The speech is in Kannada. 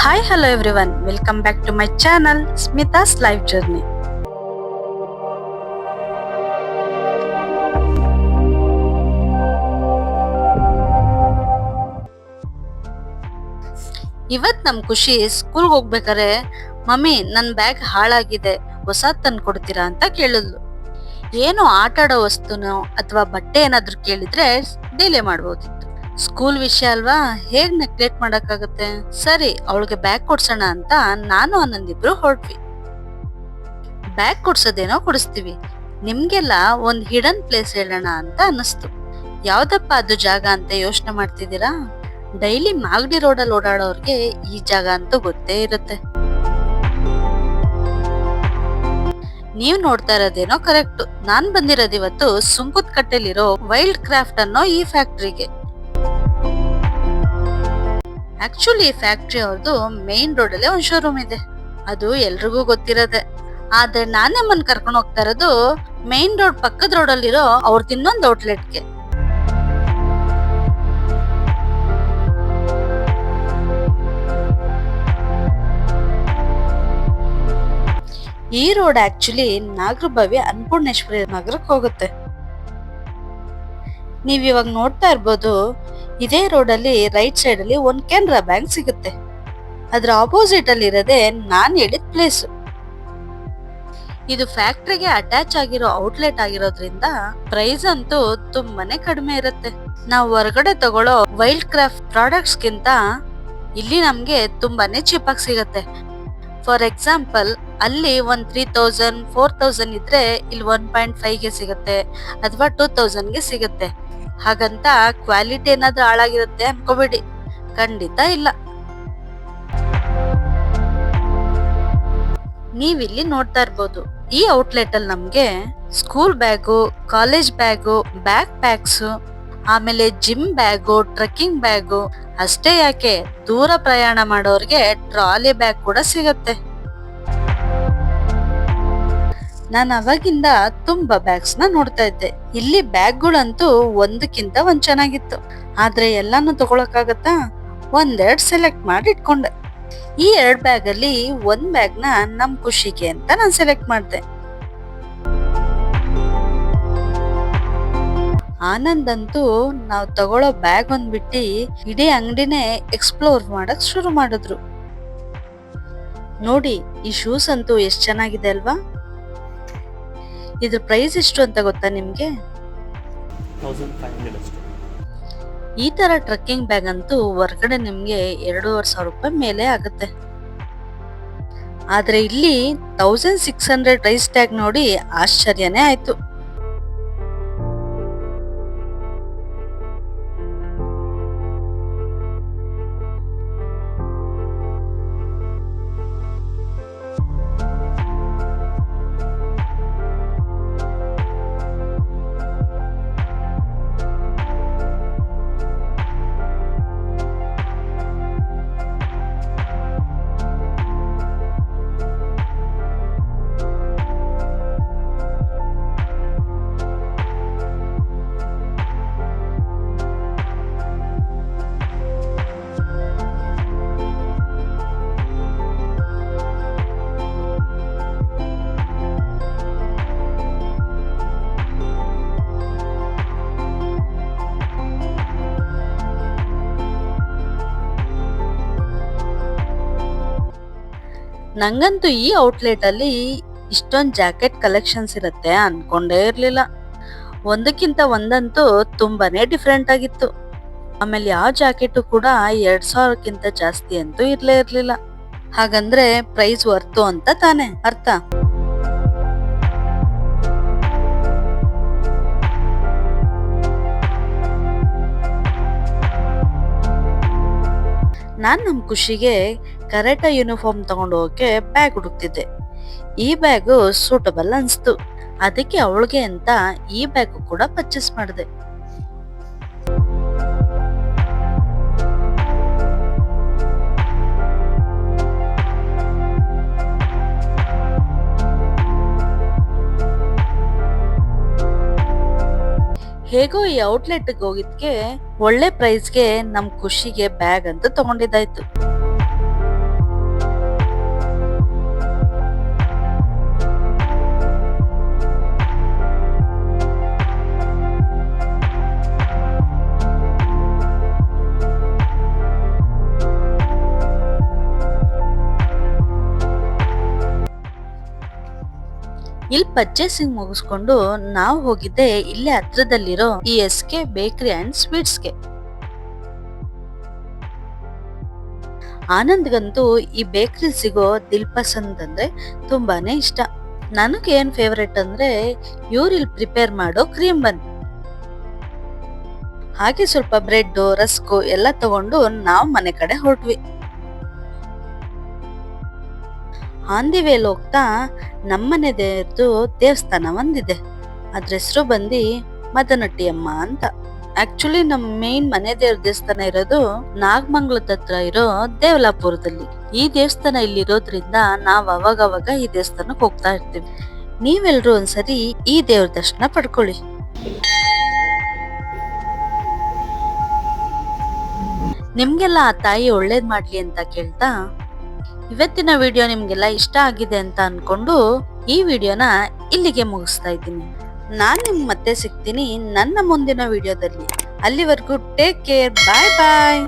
Hi, hello everyone. Welcome back to my channel, Smita's Life Journey. ಇವತ್ ನಮ್ ಖುಷಿ ಸ್ಕೂಲ್ಗೆ ಹೋಗ್ಬೇಕಾರೆ ಮಮ್ಮಿ ನನ್ ಬ್ಯಾಗ್ ಹಾಳಾಗಿದೆ, ಹೊಸಾದ್ ತಂದು ಕೊಡ್ತೀರಾ ಅಂತ ಕೇಳಿದ್ಲು. ಏನು ಆಟ ಆಡೋ ವಸ್ತುನೋ ಅಥವಾ ಬಟ್ಟೆ ಏನಾದ್ರು ಕೇಳಿದ್ರೆ ಡಿಲೇ ಮಾಡ್ಬೋದಿತ್ತು. ಸ್ಕೂಲ್ ವಿಷಯ ಅಲ್ವಾ, ಹೇಗ್ ನೆಗ್ಲೆಕ್ಟ್ ಮಾಡಕ್ಕಾಗತ್ತೆ. ಸರಿ, ಅವಳಿಗೆ ಬ್ಯಾಗ್ ಕೊಡ್ಸೋಣ ಅಂತ ನಾನು ಆನಂದಿಬ್ರು ಹೊರಟ್ವಿ. ಬ್ಯಾಗ್ ಕೊಡ್ಸೋದೇನೋ ಕೊಡಿಸ್ತೀವಿ, ನಿಮ್ಗೆಲ್ಲ ಒಂದ್ ಹಿಡನ್ ಪ್ಲೇಸ್ ಹೇಳೋಣ ಅಂತ ಅನ್ನಿಸ್ತು. ಯಾವ್ದಪ್ಪ ಅದು ಜಾಗ ಅಂತ ಯೋಚನೆ ಮಾಡ್ತಿದ್ದೀರಾ? ಡೈಲಿ ಮಾಗಡಿ ರೋಡಲ್ಲಿ ಓಡಾಡೋರ್ಗೆ ಈ ಜಾಗ ಅಂತೂ ಗೊತ್ತೇ ಇರುತ್ತೆ. ನೀವ್ ನೋಡ್ತಾ ಇರೋದೇನೋ ಕರೆಕ್ಟ್. ನಾನ್ ಬಂದಿರೋದು ಇವತ್ತು ಸುಂಕುತ್ ಕಟ್ಟೆಲಿರೋ ವೈಲ್ಡ್ ಕ್ರಾಫ್ಟ್ ಅನ್ನೋ ಈ ಫ್ಯಾಕ್ಟ್ರಿಗೆ. ಆಕ್ಚುಲಿ ಈ ಫ್ಯಾಕ್ಟ್ರಿ ಅವ್ರದ್ದು ಮೇನ್ ರೋಡ್ ಅಲ್ಲೇ ಒಂದ್ ಶೋರೂಮ್ ಇದೆ, ಅದು ಎಲ್ರಿಗೂ ಗೊತ್ತಿರೋದೆ. ಆದ್ರೆ ನಾನೇ ಕರ್ಕೊಂಡು ಹೋಗ್ತಾ ಇರೋದು ಮೇನ್ ರೋಡ್ ಪಕ್ಕದ ರೋಡ್ ಅಲ್ಲಿರೋ ಅವ್ರದ್ದು ಇನ್ನೊಂದು ಔಟ್ಲೆಟ್ಗೆ. ಈ ರೋಡ್ ಆಕ್ಚುಲಿ ನಾಗರಬಾವಿ ಅನ್ನಪೂರ್ಣೇಶ್ವರಿ ನಗರಕ್ಕೆ ಹೋಗುತ್ತೆ. ನೀವ್ ಇವಾಗ ನೋಡ್ತಾ ಇರ್ಬೋದು, ಇದೇ ರೋಡ್ ಅಲ್ಲಿ ರೈಟ್ ಸೈಡ್ ಅಲ್ಲಿ ಒಂದ್ ಕೆನರಾ ಬ್ಯಾಂಕ್ ಸಿಗುತ್ತೆ. ಅದ್ರ ಆಪೋಸಿಟ್ ಅಲ್ಲಿ ಇರೋದೇ ನಾನ್ ಹೇಳಿದ ಪ್ಲೇಸ್. ಇದು ಫ್ಯಾಕ್ಟ್ರಿಗೆ ಅಟ್ಯಾಚ್ ಆಗಿರೋ ಔಟ್ಲೆಟ್ ಆಗಿರೋದ್ರಿಂದ ಪ್ರೈಸ್ ಅಂತೂ ತುಂಬಾನೇ ಕಡಿಮೆ ಇರುತ್ತೆ. ನಾವು ಹೊರಗಡೆ ತಗೊಳ್ಳೋ ವೈಲ್ಡ್ ಕ್ರಾಫ್ಟ್ ಪ್ರಾಡಕ್ಟ್ಸ್ ಗಿಂತ ಇಲ್ಲಿ ನಮ್ಗೆ ತುಂಬಾನೇ ಚೀಪ್ ಆಗಿ ಸಿಗತ್ತೆ. ಫಾರ್ ಎಕ್ಸಾಂಪಲ್, ಅಲ್ಲಿ 3000 4000 ಇದ್ರೆ ಇಲ್ಲಿ 1.5 ಗೆ ಸಿಗುತ್ತೆ ಅಥವಾ 2000 ಗೆ ಸಿಗುತ್ತೆ. ಹಾಗಂತ ಕ್ವಾಲಿಟಿ ಏನಾದ್ರೂ ಹಾಳಾಗಿರುತ್ತೆ ಅನ್ಕೋಬೇಡಿ, ಖಂಡಿತ ಇಲ್ಲ. ನೀವಿಲ್ಲಿ ನೋಡ್ತಾ ಇರ್ಬೋದು, ಈ ಔಟ್ಲೆಟ್ ಅಲ್ಲಿ ನಮ್ಗೆ school bag, college bag, bag packs, ಆಮೇಲೆ ಜಿಮ್ ಬ್ಯಾಗು, ಟ್ರೆಕ್ಕಿಂಗ್ ಬ್ಯಾಗು, ಅಷ್ಟೇ ಯಾಕೆ ದೂರ ಪ್ರಯಾಣ ಮಾಡೋರ್ಗೆ ಟ್ರಾಲಿ ಬ್ಯಾಗ್ ಕೂಡ ಸಿಗತ್ತೆ. ನಾನು ಅವಾಗಿಂದ ತುಂಬಾ ಬ್ಯಾಗ್ಸ್ ನ ನೋಡ್ತಾ ಇದ್ದೆ. ಇಲ್ಲಿ ಬ್ಯಾಗ್ಗಳಂತೂ ಒಂದಕ್ಕಿಂತ ಒಂದ್ ಚೆನ್ನಾಗಿತ್ತು. ಆದ್ರೆ ಎಲ್ಲಾನು ತಗೊಳಕಾಗತ್ತಾ? ಒಂದೆರಡು ಸೆಲೆಕ್ಟ್ ಮಾಡಿ ಇಟ್ಕೊಂಡೆ. ಈ 2 ಬ್ಯಾಗ್ ಅಲ್ಲಿ ಒಂದ್ ಬ್ಯಾಗ್ ನ ನಮ್ ಖುಷಿಗೆ ಅಂತ ನಾನು ಸೆಲೆಕ್ಟ್ ಮಾಡ್ದೆ. ಆನಂದ್ ಅಂತೂ ನಾವ್ ತಗೊಳ್ಳೋ ಬ್ಯಾಗ್ ಒಂದ್ ಬಿಟ್ಟು ಇಡೀ ಅಂಗಡಿನೇ ಎಕ್ಸ್ಪ್ಲೋರ್ ಮಾಡಕ್ ಶುರು ಮಾಡಿದ್ರು. ನೋಡಿ, ಈ ಶೂಸ್ ಅಂತೂ ಎಷ್ಟ್ ಚೆನ್ನಾಗಿದೆ ಅಲ್ವಾ? ಇದ್ರ ಪ್ರೈಸ್ ಎಷ್ಟು ಅಂತ ಗೊತ್ತಾ ನಿಮ್ಗೆ? 1500 ಅಷ್ಟೇ. ಈ ತರ ಟ್ರೆಕ್ಕಿಂಗ್ ಬ್ಯಾಗ್ ಅಂತೂ ಹೊರಗಡೆ ನಿಮ್ಗೆ 2500 ರೂಪಾಯಿ ಮೇಲೆ ಆಗುತ್ತೆ. ಆದ್ರೆ ಇಲ್ಲಿ 1600 ಪ್ರೈಸ್ ಟ್ಯಾಗ್ ನೋಡಿ ಆಶ್ಚರ್ಯನೇ ಆಯ್ತು. ನಂಗಂತೂ ಈ ಔಟ್ಲೆಟ್ ಅಲ್ಲಿ ಇಷ್ಟೊಂದ್ ಜಾಕೆಟ್ ಕಲೆಕ್ಷನ್ಸ್ ಇರುತ್ತೆ ಅನ್ಕೊಂಡೇ ಇರ್ಲಿಲ್ಲ. ಒಂದಕ್ಕಿಂತ ಒಂದಂತೂ ತುಂಬಾನೇ ಡಿಫ್ರೆಂಟ್ ಆಗಿತ್ತು. ಆಮೇಲೆ ಯಾವ ಜಾಕೆಟ್ ಕೂಡ 2000ಕ್ಕಿಂತ ಜಾಸ್ತಿ ಅಂತೂ ಇರ್ಲೇ ಇರ್ಲಿಲ್ಲ. ಹಾಗಂದ್ರೆ ಪ್ರೈಸ್ ವರ್ತು ಅಂತ ತಾನೇ ಅರ್ಥ. ನಾನ್ ನಮ್ ಖುಷಿಗೆ ಕರಾಟೆ ಯೂನಿಫಾರ್ಮ್ ತಗೊಂಡು ಹೋಗಕ್ಕೆ ಬ್ಯಾಗ್ ಹುಡುಕ್ತಿದ್ದೆ. ಈ ಬ್ಯಾಗು ಸೂಟಬಲ್ ಅನ್ಸ್ತು, ಅದಕ್ಕೆ ಅವಳಿಗೆ ಅಂತ ಈ ಬ್ಯಾಗ್ ಕೂಡ ಪರ್ಚೇಸ್ ಮಾಡಿದೆ. ಹೇಗೋ ಈ ಔಟ್ಲೆಟ್ ಹೋಗಿದ್ಕೆ ಒಳ್ಳೆ ಪ್ರೈಸ್ಗೆ ನಮ್ ಖುಷಿಗೆ ಬ್ಯಾಗ್ ಅಂತ ತಗೊಂಡಿದ್ದಾಯ್ತು. ಇಲ್ಲಿ ಪರ್ಚೇಸಿಂಗ್ ಮುಗಿಸ್ಕೊಂಡು ನಾವು ಹೋಗಿದ್ದೆ ಇಲ್ಲೇ ಹತ್ರದಲ್ಲಿರೋ ಈ SK ಬೇಕರಿ ಅಂಡ್ ಸ್ವೀಟ್ಸ್ಗೆ. ಆನಂದ್ಗಂತೂ ಈ ಬೇಕರಿ ಸಿಗೋ ದಿಲ್ ಪಸಂದ್ ಅಂದ್ರೆ ತುಂಬಾನೇ ಇಷ್ಟ. ನನಗೆ ಏನ್ ಫೇವ್ರೆಟ್ ಅಂದ್ರೆ ಇವ್ರಿಲ್ ಪ್ರಿಪೇರ್ ಮಾಡೋ ಕ್ರೀಮ್ ಬನ್, ಹಾಗೆ ಸ್ವಲ್ಪ ಬ್ರೆಡ್ ರಸ್ಕು ಎಲ್ಲ ತಗೊಂಡು ನಾವು ಮನೆ ಕಡೆ ಹೊರಟ್ವಿ. ಆನ್ ದಿ ವೇಲ್ ಹೋಗ್ತಾ ನಮ್ಮನೆ ದೇವಸ್ಥಾನ ಒಂದಿದೆ. ಅದ್ರ ಹೆಸರು ಬಂದು ಮದನಟ್ಟಿಯಮ್ಮ ಅಂತ. ಆಕ್ಚುಲಿ ನಮ್ಮ ಮೇನ್ ಮನೆ ದೇವ್ರ ದೇವಸ್ಥಾನ ಇರೋದು ನಾಗಮಂಗಲದ ಹತ್ರ ಇರೋ ದೇವಲಾಪುರದಲ್ಲಿ. ಈ ದೇವಸ್ಥಾನ ಇಲ್ಲಿರೋದ್ರಿಂದ ನಾವ್ ಅವಾಗವಾಗ ಈ ದೇವಸ್ಥಾನಕ್ಕೆ ಹೋಗ್ತಾ ಇರ್ತೀವಿ. ನೀವೆಲ್ರೂ ಒಂದ್ಸರಿ ಈ ದೇವ್ರ ದರ್ಶನ ಪಡ್ಕೊಳ್ಳಿ. ನಿಮ್ಗೆಲ್ಲ ಆ ತಾಯಿ ಒಳ್ಳೇದ್ ಮಾಡ್ಲಿ ಅಂತ ಕೇಳ್ತಾ ಇವತ್ತಿನ ವಿಡಿಯೋ ನಿಮ್ಗೆಲ್ಲ ಇಷ್ಟ ಆಗಿದೆ ಅಂತ ಅನ್ಕೊಂಡು ಈ ವಿಡಿಯೋನ ಇಲ್ಲಿಗೆ ಮುಗಿಸ್ತಾ ಇದ್ದೀನಿ. ನಾನ್ ನಿಮ್ ಮತ್ತೆ ಸಿಗ್ತೀನಿ ನನ್ನ ಮುಂದಿನ ವಿಡಿಯೋದಲ್ಲಿ. ಅಲ್ಲಿವರೆಗೂ ಟೇಕ್ ಕೇರ್, ಬಾಯ್ ಬಾಯ್.